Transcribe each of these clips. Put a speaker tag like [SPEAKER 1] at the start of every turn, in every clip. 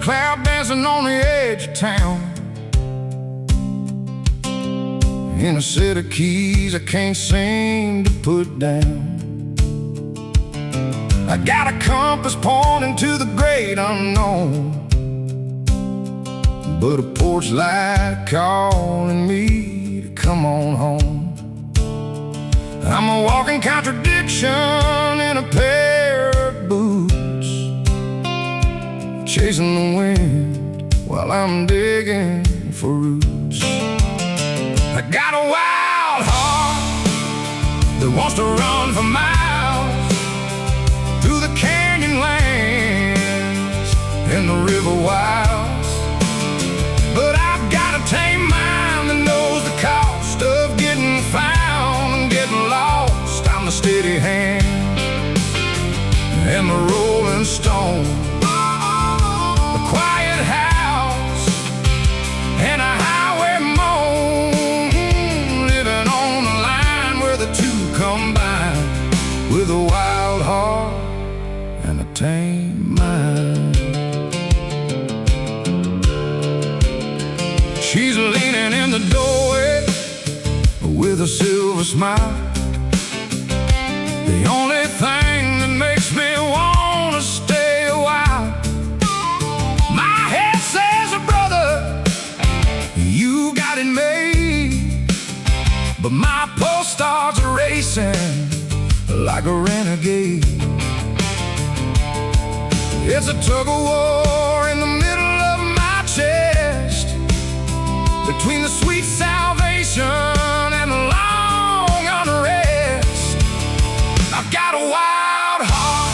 [SPEAKER 1] cloud dancing on the edge of town. In a set of keys I can't seem to put down. I got a compass pointing to the great unknown, but a porch light calling me to come on home. I'm a walking contradiction in a pair of boots, chasing the wind while I'm digging for roots. I got a wild heart that wants to run for miles through the canyon lands and the river wilds. But I've got a tame mind that knows the cost of getting found and getting lost. I'm the steady hand and the rolling stone, a quiet house and a highway moan, living on a line where the two combine, with a wild heart and a tame mind. She's leaning in the doorway with a silver smile, the only thing that makes me wanna stay a while. My head says, brother, you got it made, but my pulse starts racing like a renegade. It's a tug of war in the middle of my chest, between the sweet salvation and the long unrest. I've got a wild heart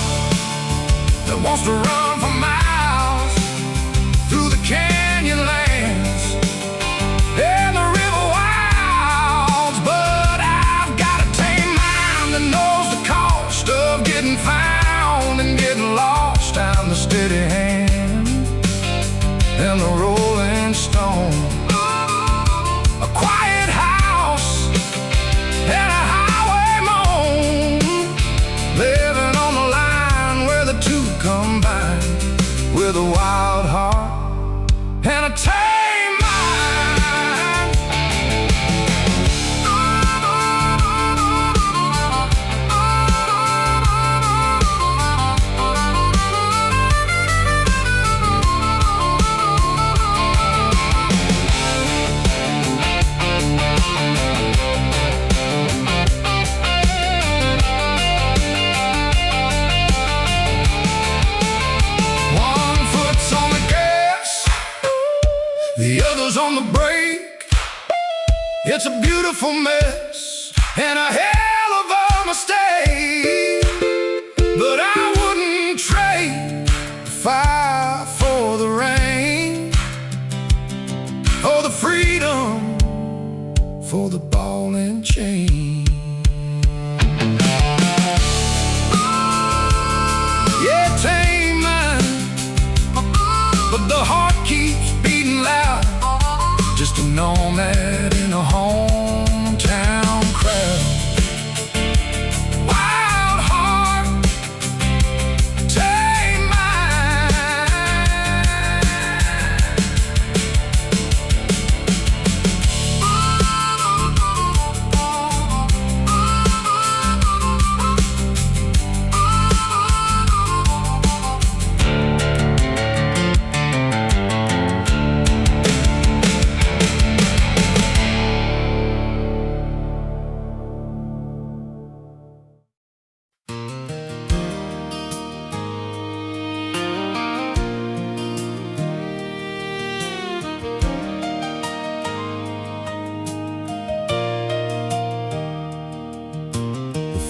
[SPEAKER 1] that wants to run for miles through the canyon lands and the river wilds. But I've got a tame mind that knows the cost of getting found and getting lost. I'm the steady hand and the rolling stone, a quiet house and a highway moan, living on the line where the two combine, with a wild heart and a tame mind. One foot's on the gas, the other's on the brake. It's a beautiful mess and a hell of a mistake, but I wouldn't trade the fire for the rain, or the freedom for the ball and chain. Yeah, tame mind, but the heart keeps beating loud, just a nomad in a hometown crowd. Wild heart, tame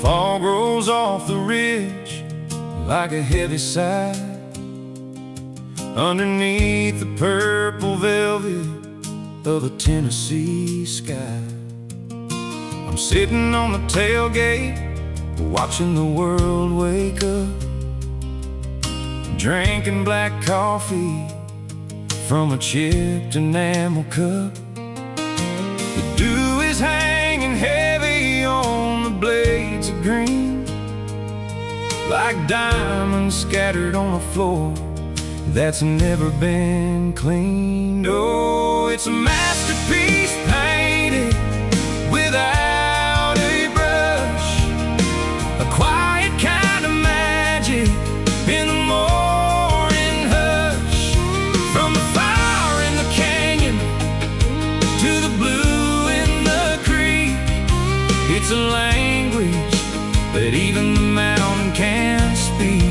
[SPEAKER 1] Fall grows off the ridge like a heavy sigh, underneath the purple velvet of a Tennessee sky. I'm sitting on the tailgate, watching the world wake up, drinking black coffee from a chipped enamel cup. The dew is hanging heavy on the blades of green, like diamonds scattered on the floor that's never been cleaned. Oh, it's a masterpiece painted without a brush, a quiet kind of magic in the morning hush. From the fire in the canyon to the blue in the creek, it's a language that even the mountain can't speak.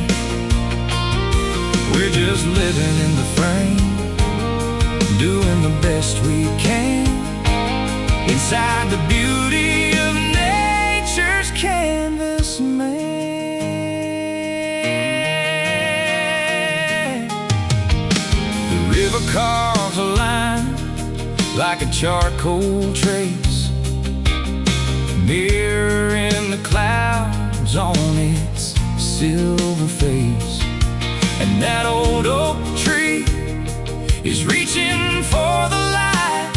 [SPEAKER 1] We're just living in the frame, doing the best we can, inside the beauty of nature's canvas man. The river carves a line like a charcoal trace, mirror in the clouds on its silver face. And that old oak tree is reaching for the light,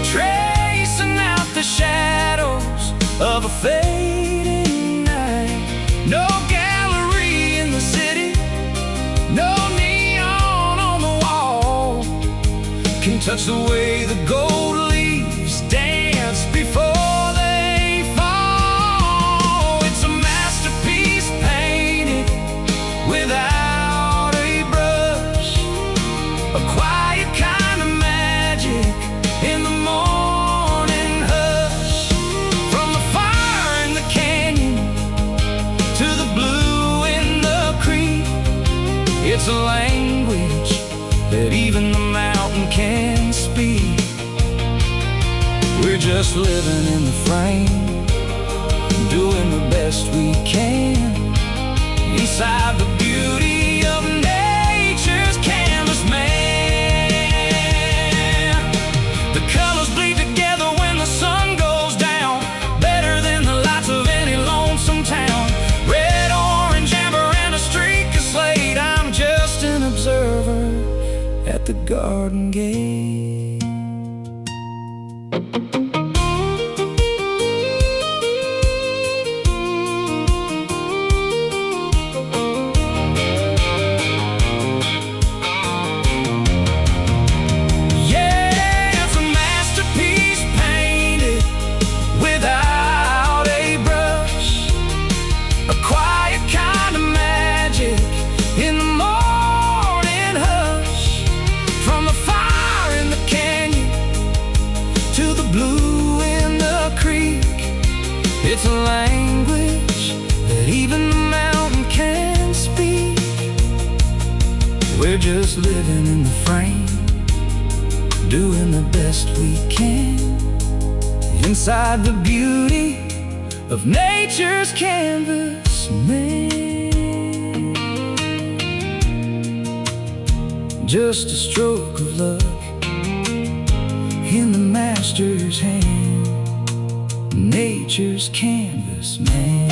[SPEAKER 1] tracing out the shadows of a fading night. No gallery in the city, no neon on the wall can touch the way the gold leaves dance before they fall. It's a masterpiece painted without a brush, a quiet kind of magic in the morning hush. From the fire in the canyon to the blue in the creek, it's a language that even the mountain can speak. We're just living in the frame, doing the best we can, inside the beauty of nature's canvas man. The colors bleed together when the sun goes down, better than the lights of any lonesome town. Red, orange, amber, and a streak of slate. I'm just an observer at the garden gate. It's a language that even the mountain can speak. We're just living in the frame, doing the best we can, inside the beauty of nature's canvas man. Just a stroke of luck in the master's hand, nature's canvas man.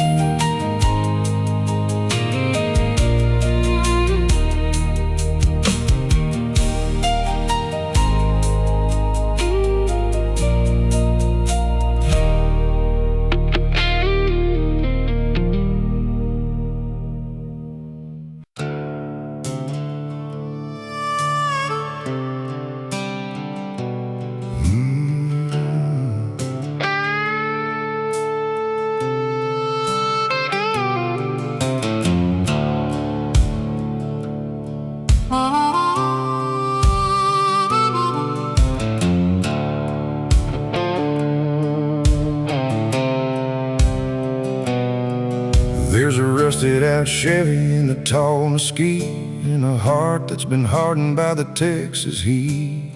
[SPEAKER 2] There's a rusted out Chevy in the tall mesquite, and a heart that's been hardened by the Texas heat.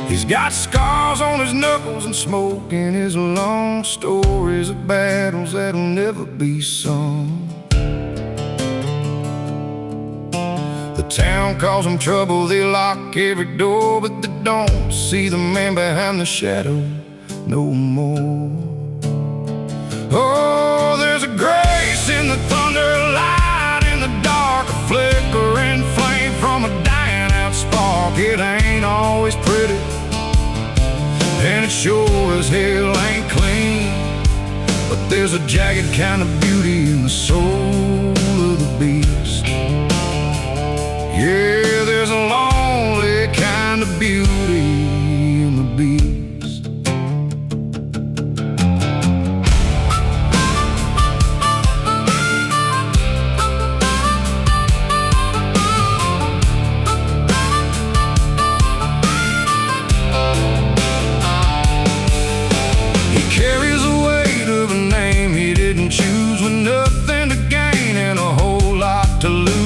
[SPEAKER 2] He's got scars on his knuckles and smoke in his lungs, stories of battles that'll never be sung. The town calls him trouble, they lock every door, but they don't see the man behind the shadow no more. Oh, there's a grace in the thunder, light in the dark, a flickering flame from a dying out spark. It ain't always pretty, and it sure as hell ain't clean, but there's a jagged kind of beauty in the soul of the Yeah, there's a lonely kind of beauty in the beast. He carries the weight of a name he didn't choose, with nothing to gain and a whole lot to lose.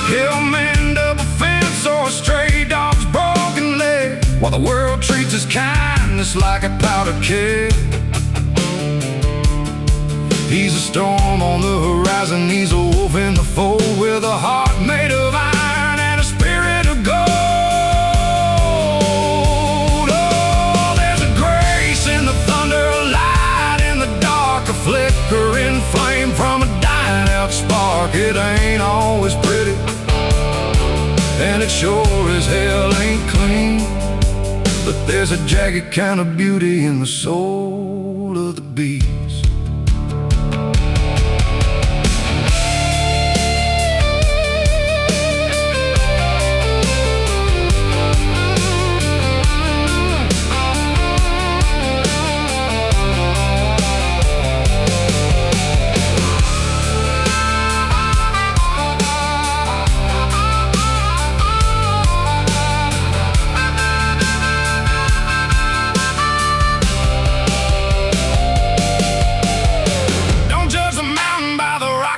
[SPEAKER 2] He'll mend up a fence or a stray dog's broken leg, while the world treats his kindness like a powder keg. He's a storm on the horizon, he's a wolf in the fold, with a heart made of iron and a spirit of gold. Oh, there's a grace in the thunder, a light in the dark, a flickering flame from a dying out spark. It ain't always pretty, and it sure as hell ain't clean, but there's a jagged kind of beauty in the soul of the beast.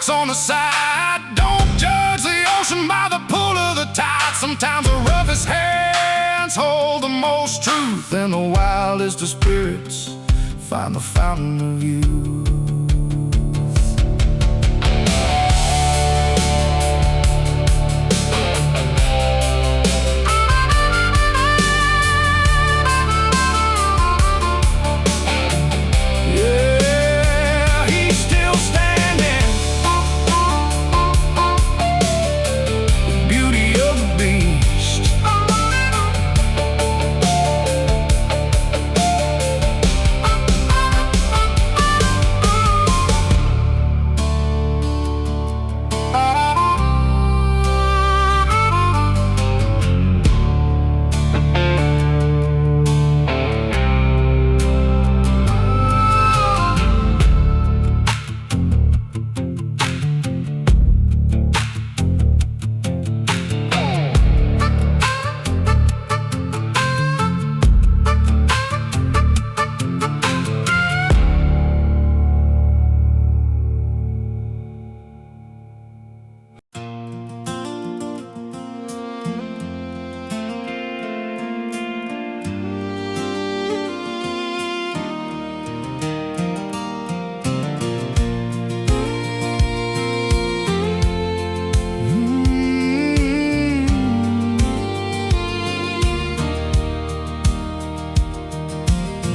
[SPEAKER 2] On the side, don't judge the ocean by the pull of the tide. Sometimes the roughest hands hold the most truth, and the wildest of spirits find the fountain of youth.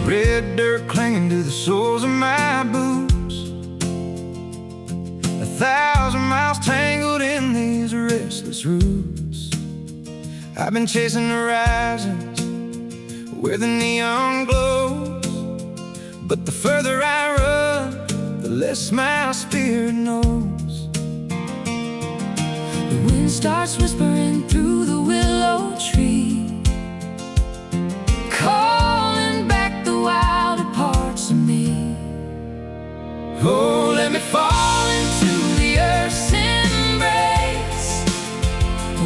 [SPEAKER 2] Red dirt clinging to the soles of my boots, 1,000 miles tangled in these restless roots. I've been chasing horizons where the neon glows, but the further I run, the less my spirit knows. The wind starts whispering through the willow tree, calling back the wilder parts of me. Oh, let me fall into the earth's embrace,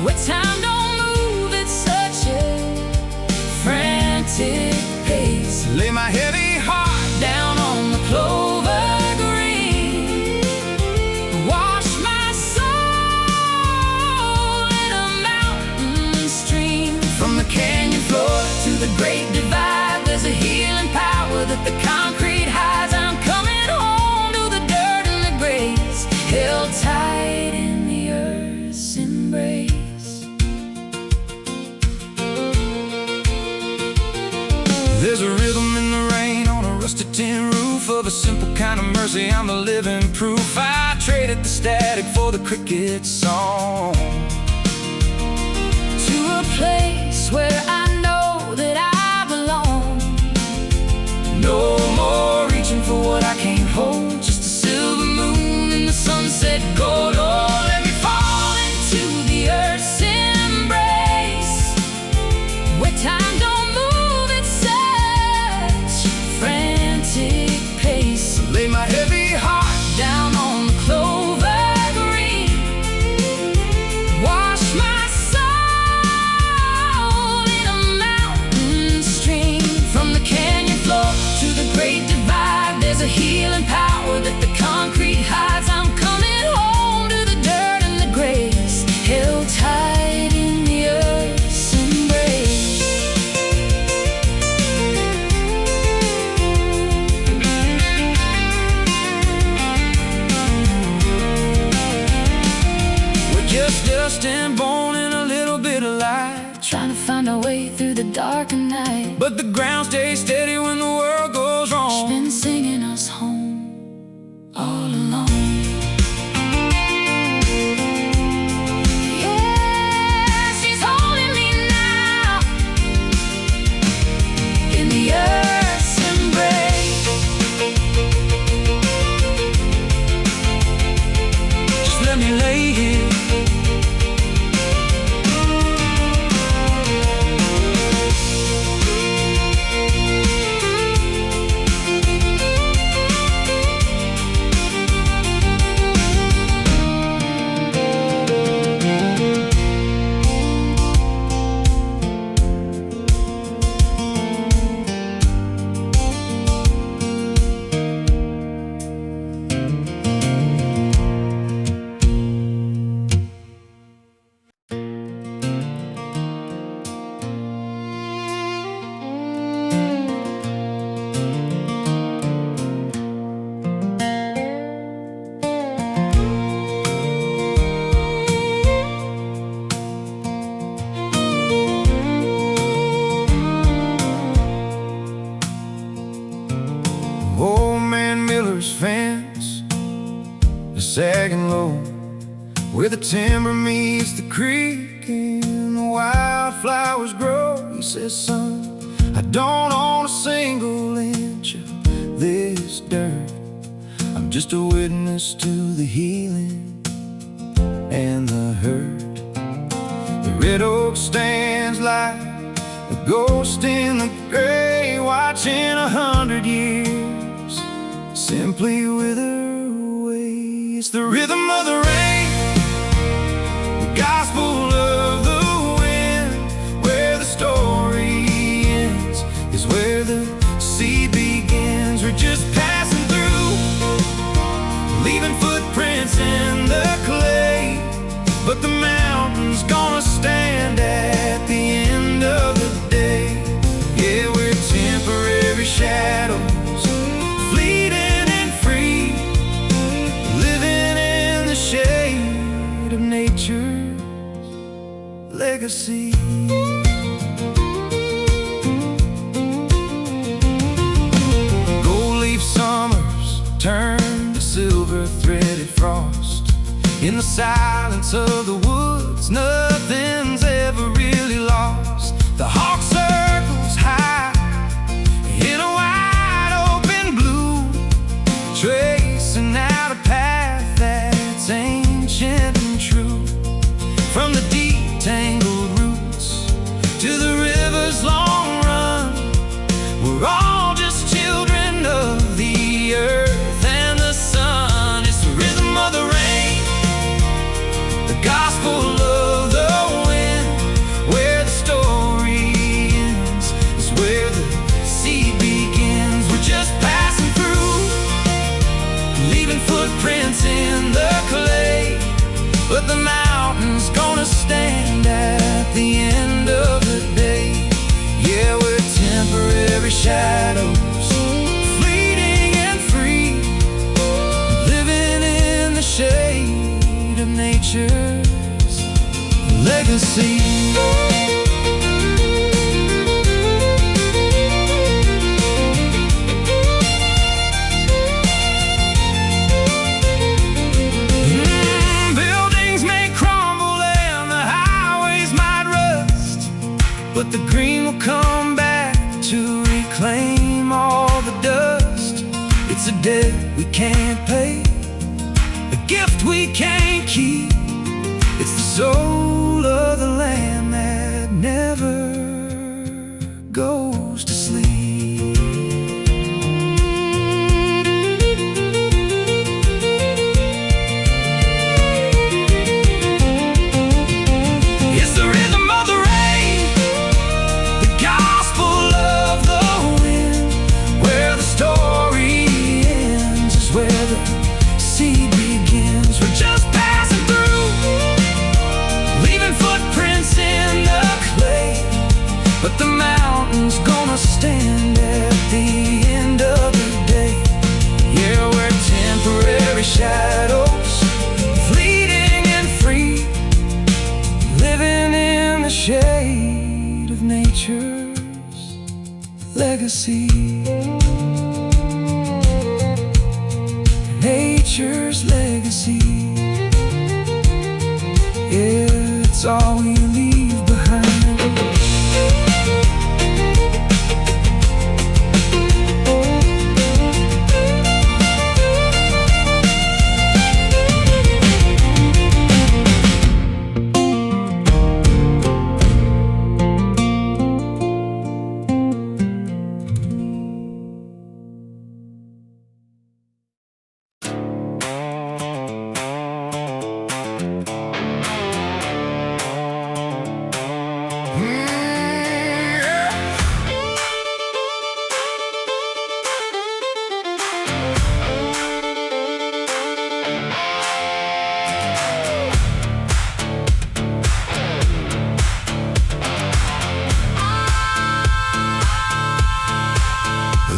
[SPEAKER 2] where time don't move at such a frantic pace. Lay my heavy heart down on the clover green, wash my soul in a mountain stream. From the canyon floor to the great divide, there's a healing power that the concrete hides. I'm coming home to the dirt and the grace, held tight in the earth's embrace. There's a rhythm in the rain on a rusted tin roof of a simple kind of mercy. I'm the living proof. I traded the static for the cricket song, to a place where I know that I belong. No more reaching for what I can't hold, just a silver moon and the sunset gold. Oh,
[SPEAKER 3] dark at night,
[SPEAKER 2] but the ground stays steady when the world goes wrong.
[SPEAKER 3] she's been singing us home all along. Yeah, she's holding me now in the earth's embrace.
[SPEAKER 2] Just let me lay here. Old man Miller's fence is sagging low, where the timber meets the creek and the wildflowers grow. He says, son, I don't own a single inch of this dirt. I'm just a witness to the healing and the hurt. The red oak stands like a ghost in the gray, watching 100 years simply wither away. It's the rhythm of the rain, the gospel of the wind. Where the story ends is where the seed begins. We're just passing through, leaving footprints in the clay, but the mountain's gonna stand at the end of the day. Yeah, we're temporary shadows, fleeting and free, living in the shade of nature's legacy. Gold leaf summers turn to silver threaded frost. In the silence of the woods, nothing's ever really lost. The hawk circles high in a wide open blue, tracing out a path that's ancient and true. From the deep tangled roots to the river's long run, we're all just children of the earth and the sun. It's the rhythm of the rain, the gospel of the wind. Where the story ends is where the seed begins. We're just passing through, leaving footprints in the clay, but the mountain's gonna stand at the end of the day. Yeah, we're temporary shadows, fleeting and free, living in the shade of nature's legacy. Buildings may crumble and the highways might rust, but the green will come back to reclaim all the dust. It's a debt we can't pay, a gift we can't keep. It's the soul of the land that never goes to sleep. It's the rhythm of the rain, the gospel of the wind. Where the story ends is where the seed begins. We're just passing through, leaving footprints in the clay, but the mountain's gonna stand at the end of the day. Yeah, we're temporary shadows, fleeting and free, living in the shade of nature.
[SPEAKER 1] legacy. Nature's legacy. It's all we leave behind.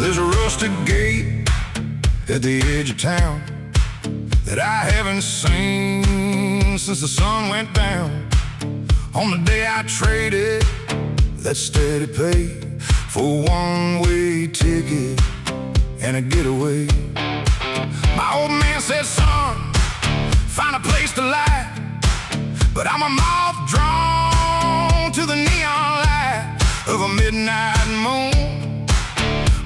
[SPEAKER 2] There's a rusted gate at the edge of town that I haven't seen since the sun went down. On the day I traded that steady pay for a one-way ticket and a getaway. My old man said, son, find a place to lie, but I'm a moth drawn to the neon light of a midnight moon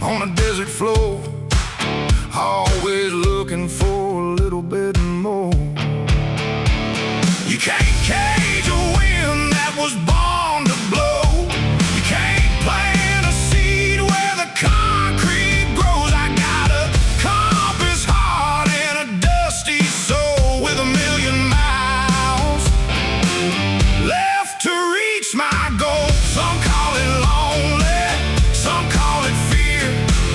[SPEAKER 2] on a desert floor, always looking for a little bit more. You can't cage a wind that was born to blow. You can't plant a seed where the concrete grows. I got a compass heart and a dusty soul with a million miles left to reach my goal. Some call it lonely, some call it fear,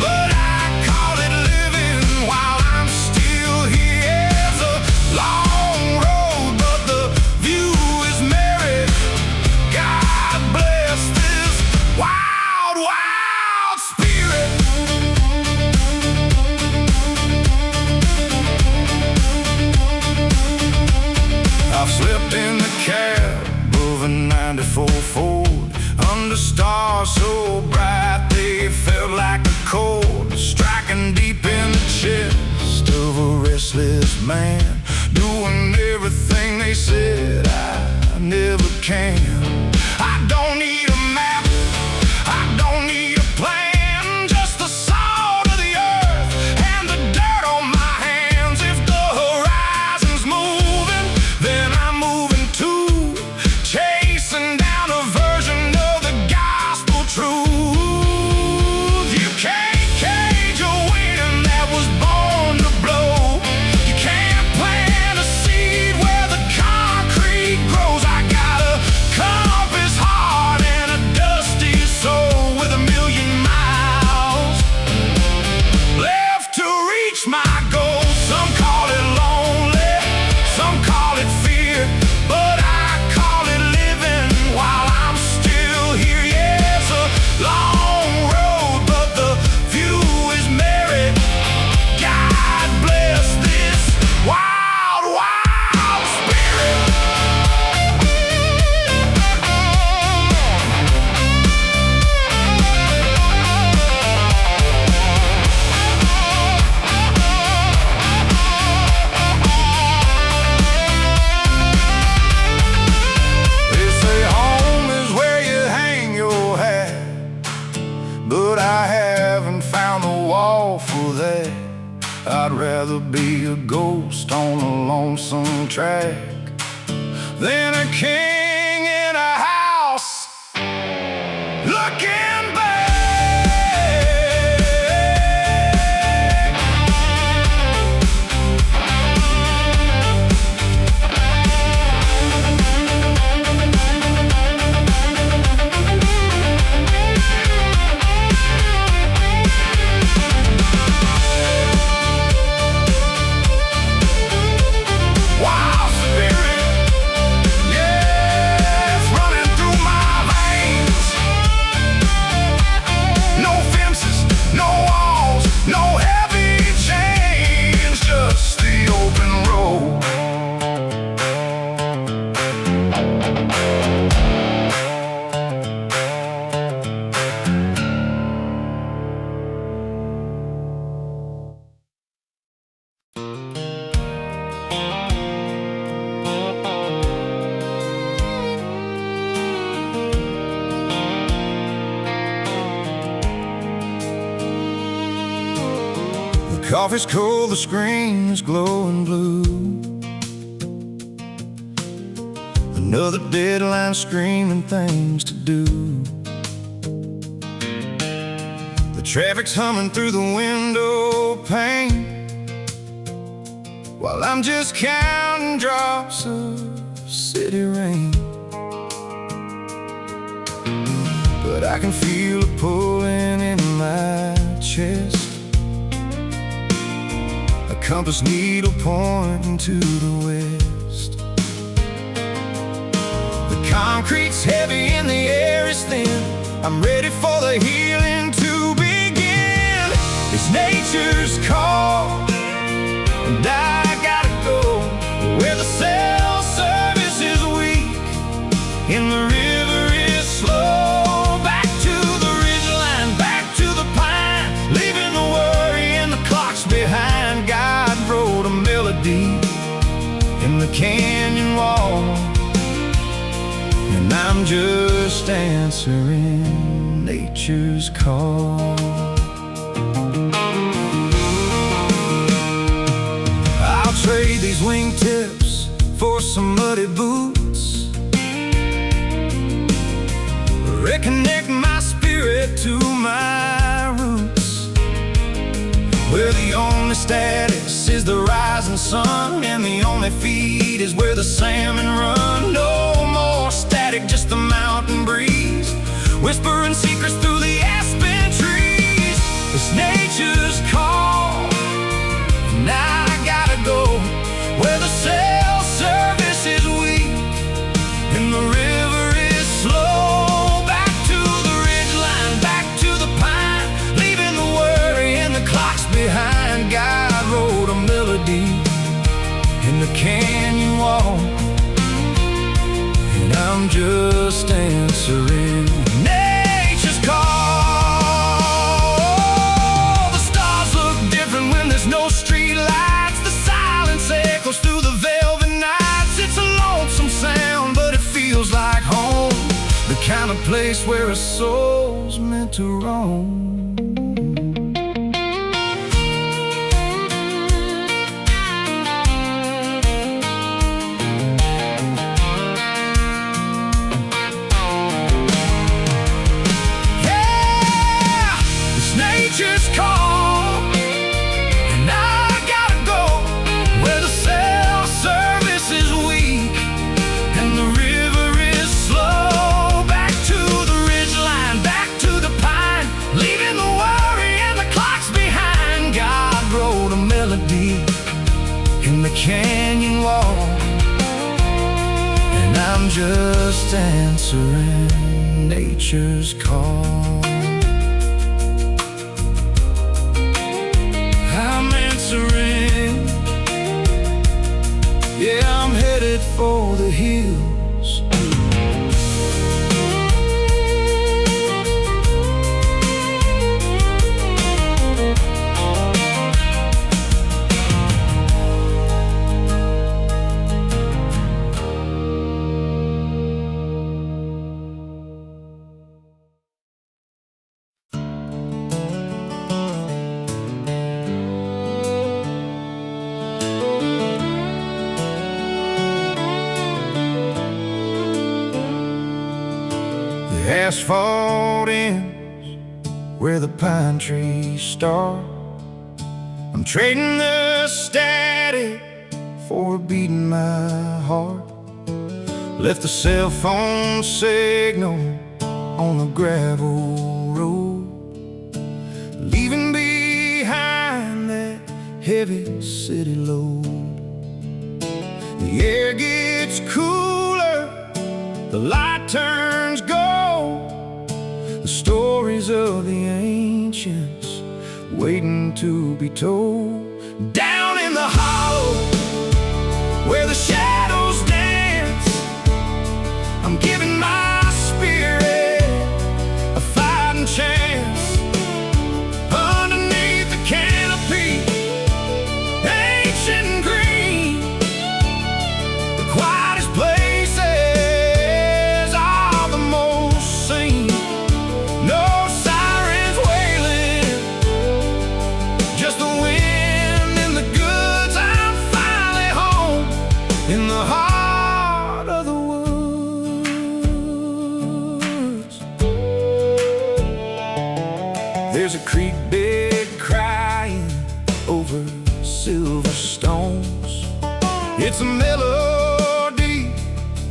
[SPEAKER 2] but I call it living while I'm still here. It's a long road, but the view is merry. God bless this wild, wild spirit. I've slept in the cab of a 94 Ford under stars so bright they felt like a chord striking deep in the chest of a restless man, doing everything they said I never can. I don't need a map, I don't need a plan, just the salt of the earth and the dirt on my hands. If the horizon's moving, then I'm moving too, chasing down a version of the gospel truth. You can't cage a wind that was born to blow. You can't plant a seed where the concrete grows. I got a compass heart and a dusty soul with a million miles left to reach my goal. Some call it lonely, some call it fear, but I call it living while I'm still here. Yeah, it's a long road, but the view is merry. God bless this wild, wild spirit. They say home is where you hang your hat, but I haven't found the wall for that. I'd rather be a ghost on a lonesome track than a king in a house looking back. Wild spirit, yeah. coffee's cold, the screen is glowing blue. Another deadline screaming things to do. The traffic's humming through the window pane, while I'm just counting drops of city rain. But I can feel it pulling in my chest, a compass needle pointing to the west. The concrete's heavy and the air is thin. I'm ready for the healing to begin. It's nature's call, and I gotta go where the cell service is weak and the river is slow. Back to the ridgeline, back to the pine, leaving the worry and the clocks behind. God wrote a melody in the canyon wall, and I'm just answering nature's call. I'll trade these wingtips for some muddy boots, reconnect my spirit to my roots, where the only status is the rising sun, and the only feed is where the salmon run. No more static, just the mountain breeze, whispering secrets through the aspen trees. It's nature's call, and I gotta go where the cell service is weak and the river is slow. Back to the ridgeline, back to the pine, leaving the worry and the clocks behind. God wrote a melody in the canyon wall, and I'm just answering nature's call. The stars look different when there's no street lights. The silence echoes through the velvet nights. It's a lonesome sound, but it feels like home, the kind of place where a soul's meant to roam. Nature's call, and I gotta go where the cell service is weak and the river is slow. Back to the ridgeline, back to the pine, leaving the worry and the clocks behind. God wrote a melody in the canyon wall, and I'm just answering nature's call. Yeah, I'm headed for the hills. The asphalt ends where the pine trees start. I'm trading the static for a beat in my heart. Left the cell phone signal on the gravel road, leaving behind that heavy city load. The air gets cooler, the light turns gold. The stories of the ancients waiting to be told. Down in the hollow where the shadows dance, I'm giving my spirit a fighting chance. Underneath the canopy, ancient and green, the quietest places are the most seen. No sirens wailing, just the wind There's a creek bed crying over silver stones. It's a melody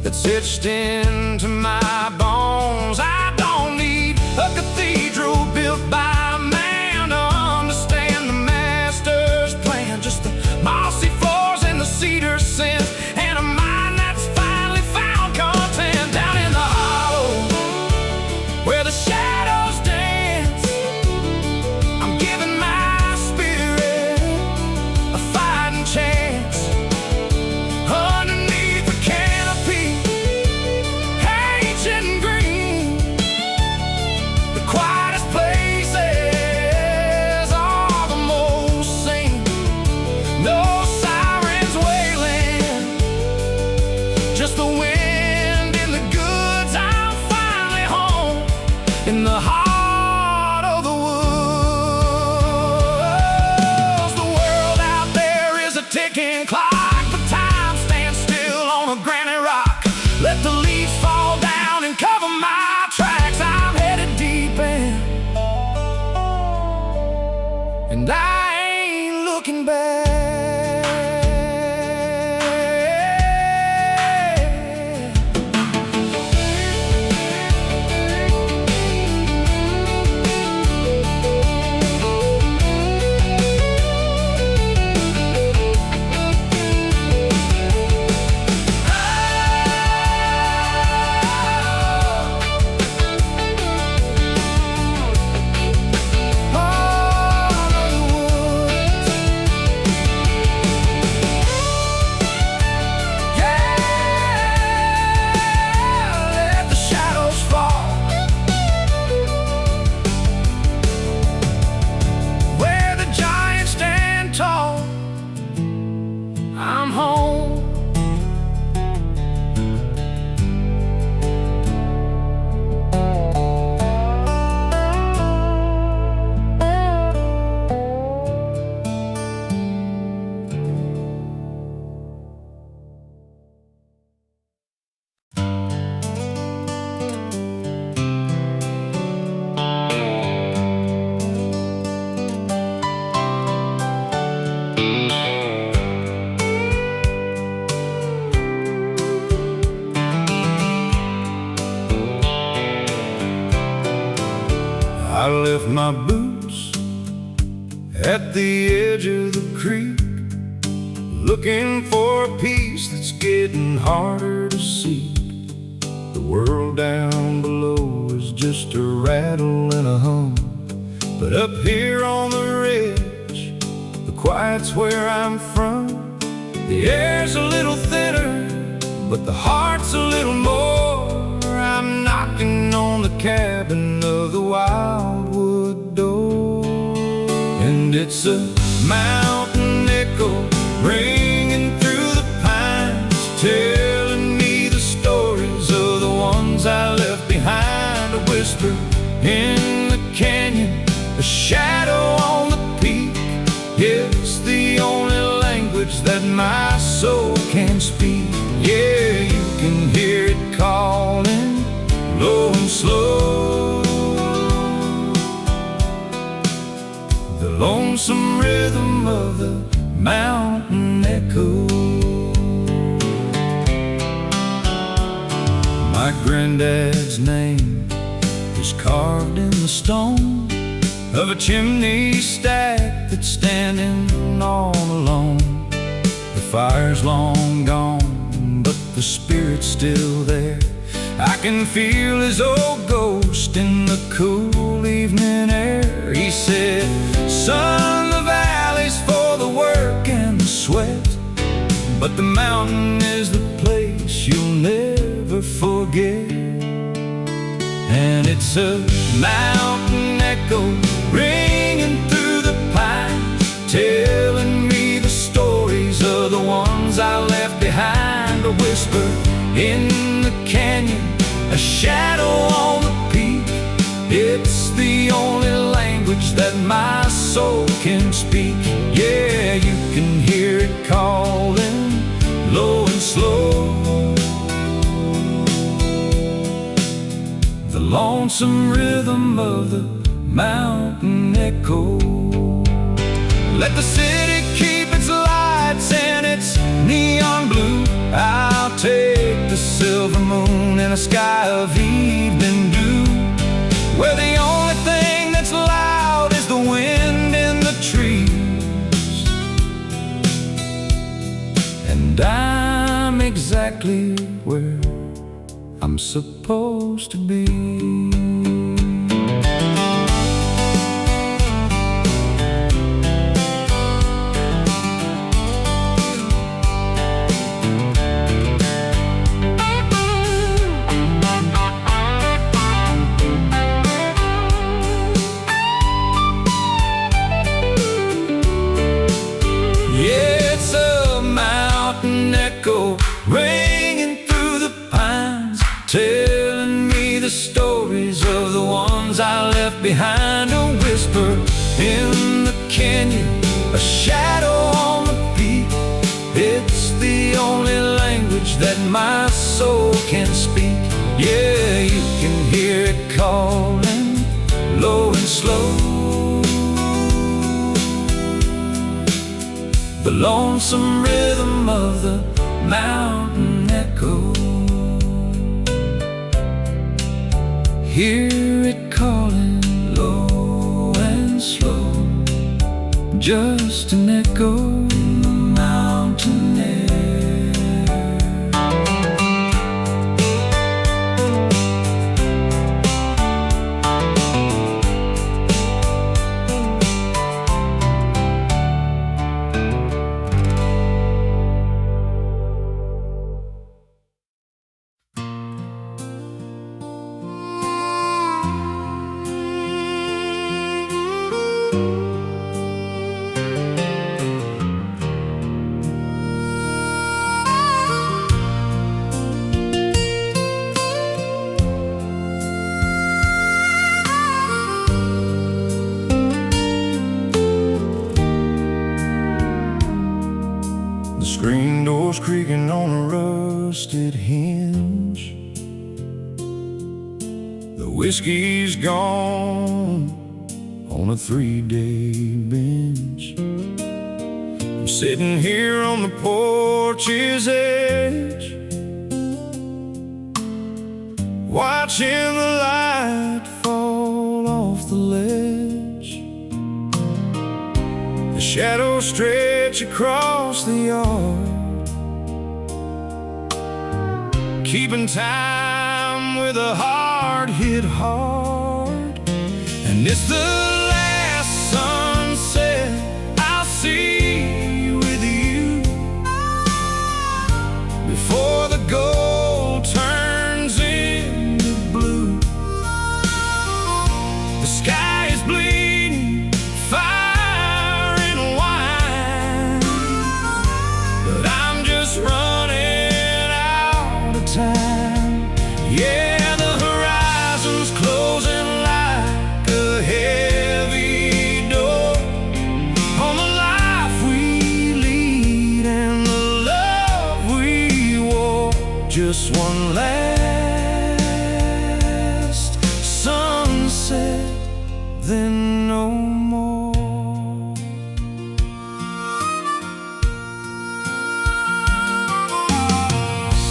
[SPEAKER 2] that's etched into my bones. I don't need a cathedral built by a man to understand the master's plan. Just the mossy floors and the cedar scents, and a mind that's finally found content down in the hollow where the shadows dance. I'm giving my spirit a fighting chance. Underneath the canopy, ancient and green, the quietest places are the most seen. No sirens wailing, just the wind in the goods. I'm finally home in the heart of the woods. The world out there is a ticking clock, but time stands still on a granite rock. Let the leaves fall down and cover my tracks. I'm headed deep in, and I ain't looking back. Let the shadows fall where the giants stand tall. I'm home. I left my boots at the edge of the creek, looking for a peace that's getting harder to seek. The world down below is just a rattle and a hum, but up here on the ridge, the quiet's where I'm from. The air's a little thinner, but the heart's a little more. I'm knocking on the cabin of the wildwood door, and it's a mountain echo ringing through the pines, telling me the stories of the ones I left behind. A whisper in the canyon, a shadow on the peak. It's the only language that my soul can speak. Yeah, you can hear it calling, low and slow, the lonesome rhythm of the mountain echo. My granddad's name is carved in the stone of a chimney stack that's standing all alone. The fire's long gone, but the spirit's still there. I can feel his old ghost in the cool evening air. He said, son, the valley's for the work and the sweat, but the mountain is the place you'll never forget. And it's a mountain echo ringing through the pines, telling me the stories of the ones I left behind. A whisper in the canyon, a shadow on the peak. It's the only language that my soul can speak. Yeah, you can hear it calling, low and slow, the lonesome rhythm of the mountain echo. Let the city keep its lights and its neon blue. I'll take the silver moon and a sky of evening dew, where the only thing that's loud is the wind in the trees. And I'm exactly where I'm supposed to be. It's a mountain echo ringing through the pines, telling me the stories of the ones I left behind. A whisper in the canyon, a shadow on the peak. It's the only language that my soul can speak. Yeah, you can hear it calling, low and slow. The lonesome rhythm of the mountain echo. Hear it calling, low and slow. Just an echo in the mountain air. The screen door's creaking on a rusted hinge. The whiskey's gone on a 3-day binge. I'm sitting here on the porch's edge, watching the light fall off the ledge. The shadows stretch across the yard, keeping time with a hard-hit heart. And it's the last sunset I'll see with you before the gold turns into blue. The sky is bleeding fire and wine, but I'm just running out of time. Yeah, the horizon's closing like a heavy door on the life we lead and the love we wore. Just one last sunset, then no more.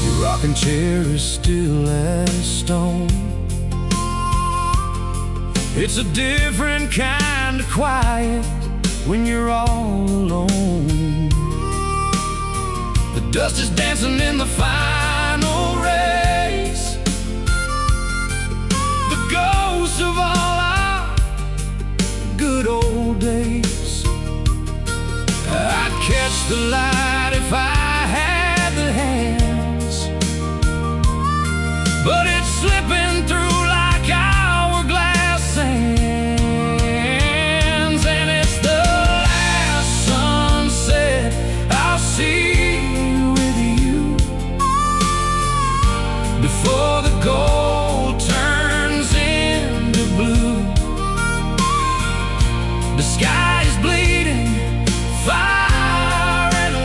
[SPEAKER 2] Your rocking chair is still as stone. It's a different kind of quiet when you're all alone. The dust is dancing in the final race, the ghosts of all our good old days. I'd catch the light if I had the hands, but it's slipping through like hourglass sands. And it's the last sunset I'll see with you before the gold turns into blue. The sky is bleeding fire and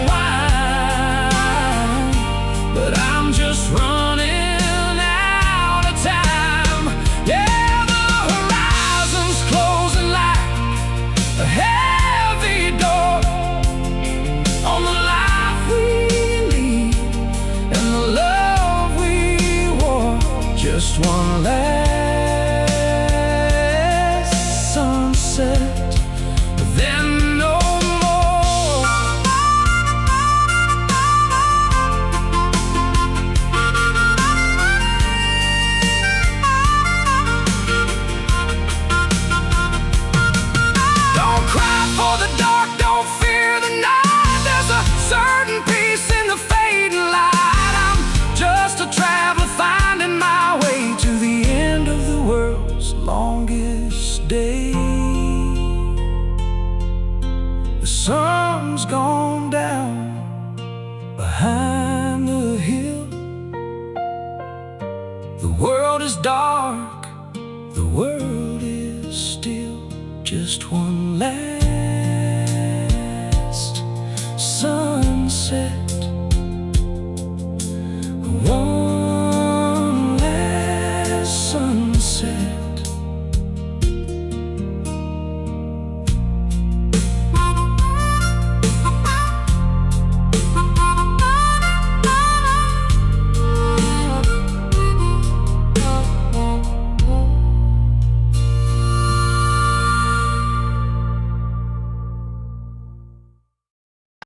[SPEAKER 1] The world is still just one last